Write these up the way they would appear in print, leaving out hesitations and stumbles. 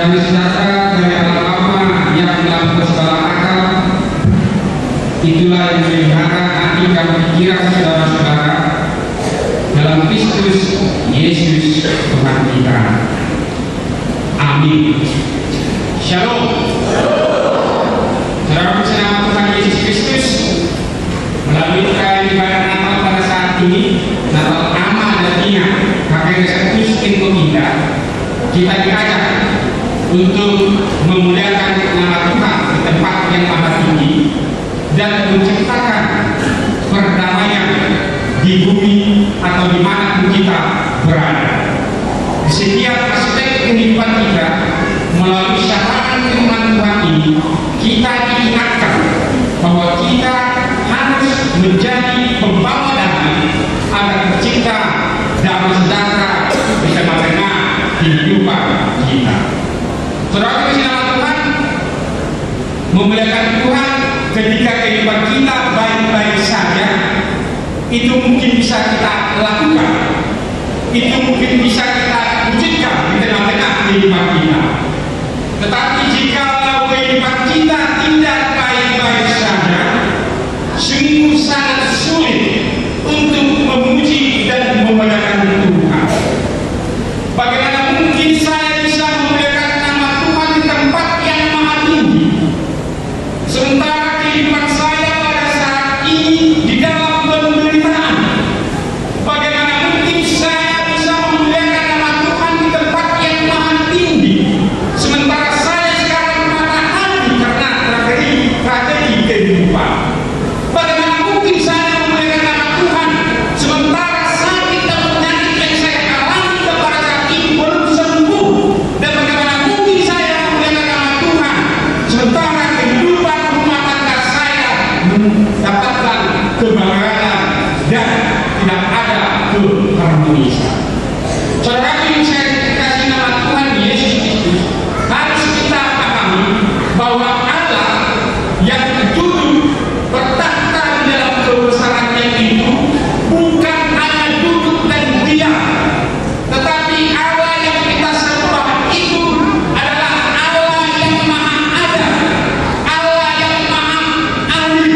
damai sejahtera dari Allah Bapa yang melampaui segala akal, itulah yang memelihara hati dan pikiran saudara-saudara dalam Kristus Yesus Tuhan kita. Amin. Shalom. Saudara bersama Tuhan Yesus Kristus, melalui ibadah Natal pada saat ini, Natal amal dan ingat pakai Kristus untuk kita diajak untuk memuliakan nama Tuhan di tempat yang maha tinggi dan menciptakan perdamaian di bumi atau dimanapun kita berada. Di setiap aspek kehidupan kita, melalui syafaat firman Tuhan ini, kita diingatkan bahwa kita harus menjadi pembawa damai agar tercipta damai sejahtera di tengah-tengah kehidupan kita. Saudara kasih nama Tuhan, memuliakan Tuhan ketika kehidupan kita baik-baik saja, itu mungkin bisa kita lakukan, itu mungkin bisa kita wujudkan di tengah-tengah kehidupan kita. Tetapi jika kehidupan kita tidak baik-baik saja, sungguh sangat sulit untuk memuji dan memuliakan Tuhan. Bagaimana mungkin saya bisa memuliakan nama Tuhan di tempat yang maha tinggi, sementara kehidupan saya pada saat ini di dalam penderitaan? Bagaimana mungkin saya bisa memuliakan nama Tuhan di tempat yang maha tinggi, sementara saya sekarang patah hati karena tragedi kehidupan? Bagaimana mungkin saya memuliakan nama Tuhan sementara sakit dan penyakit yang saya alami pada saat ini belum sembuh? Dan bagaimana mungkin saya memuliakan nama Tuhan sementara kehidupan rumah tangga saya mendapatkan kebahagiaan dan tidak ada keharmonisan? Saudara yang saya kasih nama Tuhan Yesus Kristus, harus kita pahami bahwa Allah yang duduk bertahta di dalam kebesarannya itu bukan hanya duduk dan diam, tetapi Allah yang kita sembah itu adalah Allah yang maha ada, Allah yang maha ahli,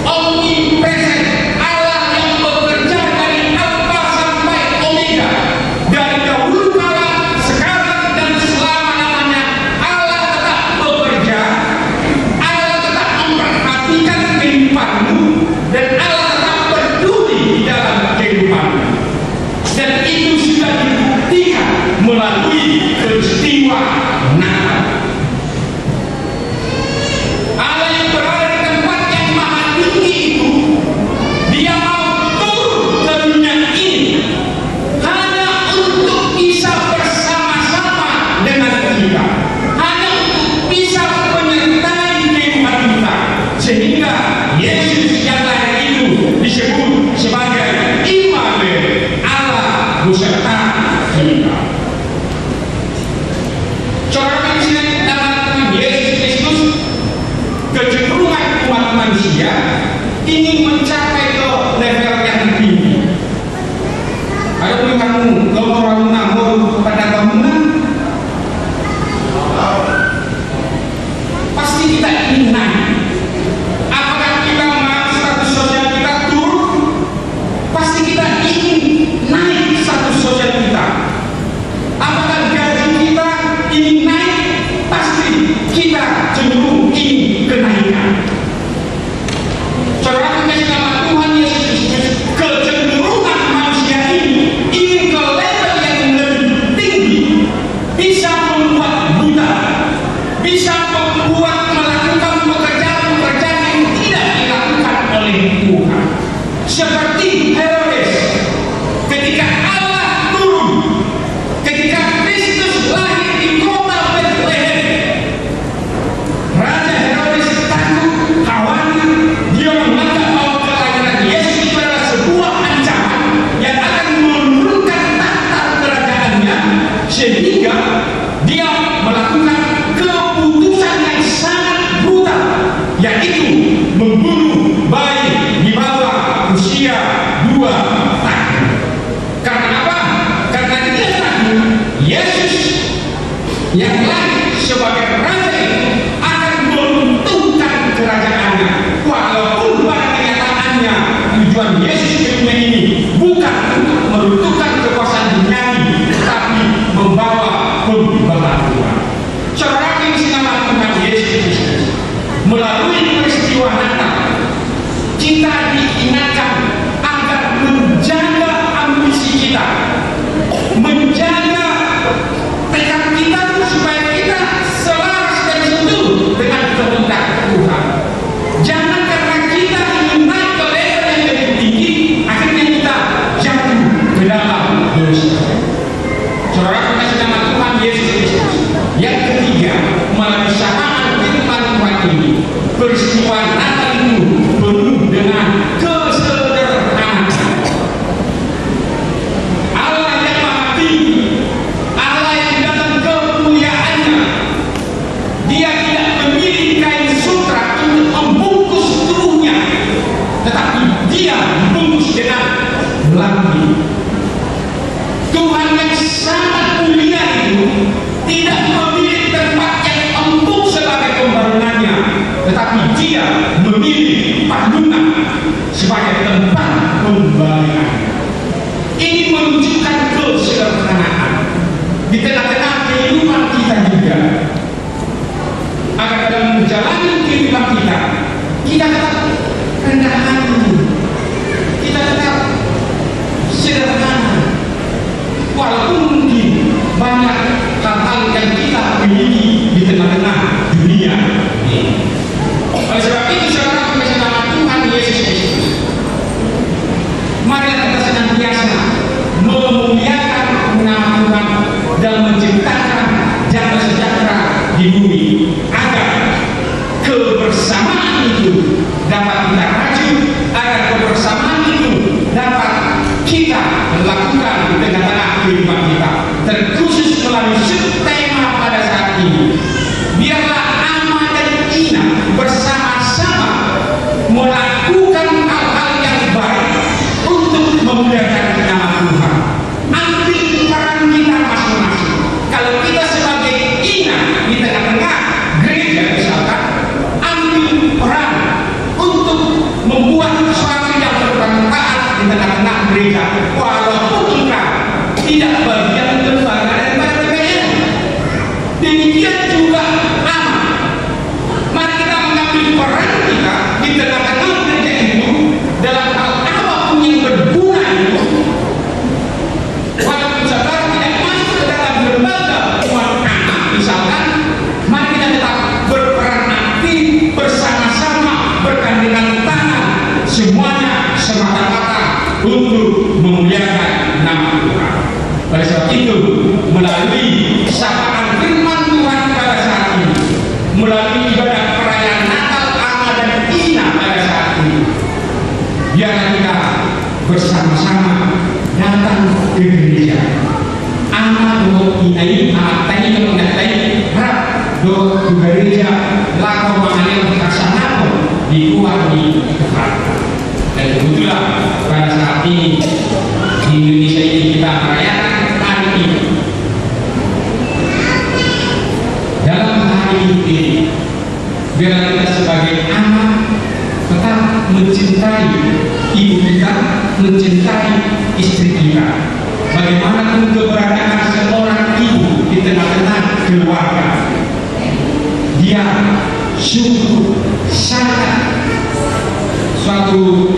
omnipresent, Allah yang bekerja dari Alfa sampai Omega, dari dahulu kala, sekarang dan selama-lamanya. Allah tetap bekerja, Allah tetap memperhatikan kehidupanmu, dan Allah tetap peduli di dalam kehidupanmu. Dan itu sudah dibuktikan melalui peristiwa Natal. Allah yang berada di tempat yang maha tinggi itu, Dia mau turun ke dunia ini hanya untuk bisa bersama-sama dengan kita, hanya untuk bisa menyertai kehidupan kita, sehingga Yesus yang lahir itu disebut sebagai Immanuel, Allah beserta kita. Saudara sekalian, dalam Tuhan Yesus Kristus, kecenderungan umat manusia ingin mencapai ke level yang tinggi. Ada tulisanmu, kalau orang namur pada bangunan, pasti kita ingin naik. Apakah kita mau status sosial kita turun? Pasti kita ingin naik status sosial kita. Apakah gaji kita ingin naik? Pasti kita cenderung ingin kenaikan. Saudara kasih nama Tuhan Yesus Kristus, kecenderungan manusia ini ingin ke level yang lebih tinggi, bisa membuat buta, bisa membuat melakukan pekerjaan-pekerjaan yang tidak dilakukan oleh Tuhan. Seperti Herodes, ketika Allah turun, ketika Kristus lahir di kota Bethlehem, Raja Herodes takut, khawatir, dia menganggap bahwa kelahiran Yesus itu adalah sebuah ancaman yang akan menurunkan tahta kerajaannya, sehingga dia melakukan keputusan yang sangat brutal, yaitu membunuh bayi di bawah usia 2 tahun. Karena apa? Karena dia takut Yesus yang lahir peristiwa Natal itu penuh dengan kesederhanaan. Allah yang maha tinggi, Allah yang dalam kemuliaannya, Dia tidak memilih kain sutra untuk membungkus tubuhnya, tetapi Dia membungkus dengan langit. Tuhan yang sangat mulia itu tidak memilih tempat yang empuk sebagai pembangunannya, tetapi Dia memilih palungan sebagai tempat pembangunan. Ini menunjukkan kesederhanaan di tengah-tengah kehidupan kita juga. Agar dalam menjalani kehidupan kita, kita tetap rendah hati, kita tetap sederhana, walaupun mungkin banyak hal-hal yang kita miliki di tengah-tengah dunia ini. Oleh sebab itu, saudara kasih nama Tuhan Yesus Kristus, mari kita senantiasa memuliakan nama Tuhan dan menciptakan damai sejahtera di bumi, agar kebersamaan itu dapat kita raju, agar kebersamaan itu dapat kita lakukan di tengah-tengah kehidupan kita, terkhusus melalui subtema pada saat ini. Biarlah Ama dan Ina bersama-sama melakukan hal-hal yang baik untuk memuliakan nama Tuhan. Ambil peran kita masing-masing. Kalau kita sebagai Ina di tengah-tengah gereja misalkan, ambil peran untuk membuat sesuatu yang bermanfaat di tengah-tengah gereja, walaupun engkau tidak bagian lembaga daripada PPN. Demikian juga Ama. Mari kita mengambil peran kita di tengah-tengah gereja itu dalam hal apapun yang berguna itu. Walaupun saudara tidak masuk ke dalam lembaga umat anak misalkan, mari kita tetap berperan aktif bersama-sama, bergandengan tangan, semuanya semata-mata untuk memuliakan nama Tuhan. Oleh sebab itu, melalui sapaan firman Tuhan pada saat ini, melalui ibadah perayaan Natal Ama dan Ina pada saat ini, biarlah kita bersama-sama datang ke gereja. Ama do inai atai mengatai rap do gereja lakon mengalir kasanapun di luar di Tuhan. Dan kebetulan pada saat ini di Indonesia ini kita merayakan hari ini. Dalam hari ini, biarlah kita sebagai anak tetap mencintai ibu kita, mencintai istri kita. Bagaimanapun keberadaan seorang ibu di tengah-tengah keluarga, dia sungguh sangat suatu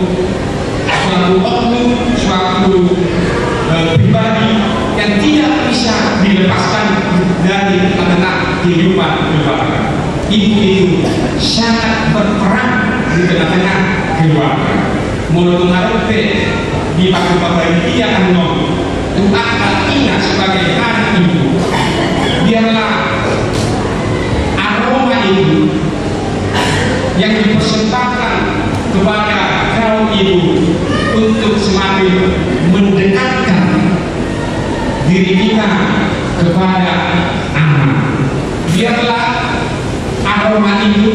oknum, suatu pribadi yang tidak bisa dilepaskan dari tengah-tengah kehidupan keluarga. Ibu itu sangat berperan di tengah-tengah keluarga. Mulut mengaruti di bapak-bapak dia akan Tuhan ingat sebagai hari ibu. Biarlah aroma itu yang dipersembahkan kepada kaum ibu untuk semakin mendekatkan diri kita kepada anak. Biarlah aroma itu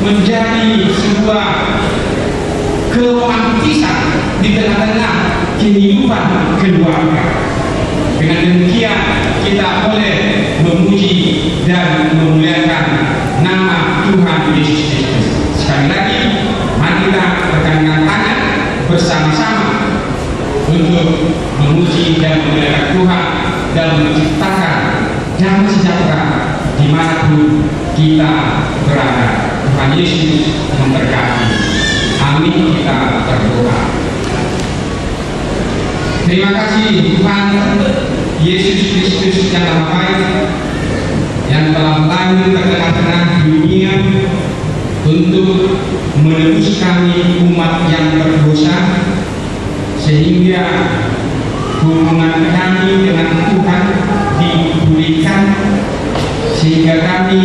menjadi sebuah keromantisan di tengah-tengah kehidupan keluarga. Dengan demikian kita boleh memuji dan memuliakan nama Tuhan Yesus Kristus. Sekali lagi, mari kita bergandengan tangan bersama-sama untuk memuji dan memuliakan Tuhan dan menciptakan damai sejahtera dimanapun kita berada. Tuhan Yesus memberkati. Amin. Kita berdoa. Terima kasih Tuhan Yesus Kristus yang Maha Baik, yang telah lahir ke tengah-tengah dunia untuk menebus kami umat yang berdosa, sehingga hubungan kami dengan Tuhan dipulihkan, sehingga kami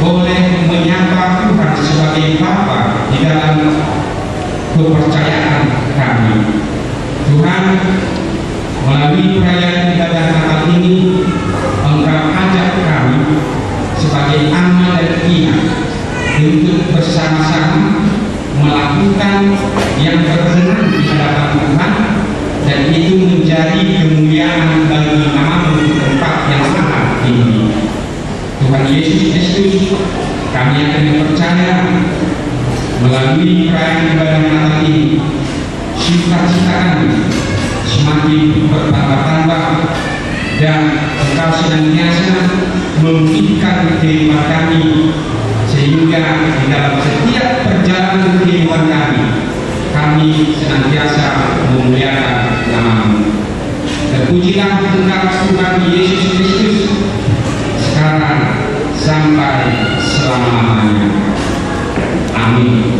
boleh menyapa Tuhan Tuhan, melalui perayaan ibadah Natal ini, Engkau ajak kami sebagai anak dan pihak untuk bersama-sama melakukan yang berkenan di hadapan Tuhan, dan itu menjadi kemuliaan bagi nama-Mu di tempat yang sangat tinggi. Tuhan Yesus Kristus, kami akan percaya melalui perayaan ibadah Natal ini, cita-cita kami semakin bertambah-tambah, dan Engkau senantiasa memulihkan kehidupan kami, sehingga di dalam setiap perjalanan kehidupan kami senantiasa memuliakan nama-Mu. Terpujilah Engkau Tuhan Yesus Kristus, sekarang sampai selama-lamanya. Amin.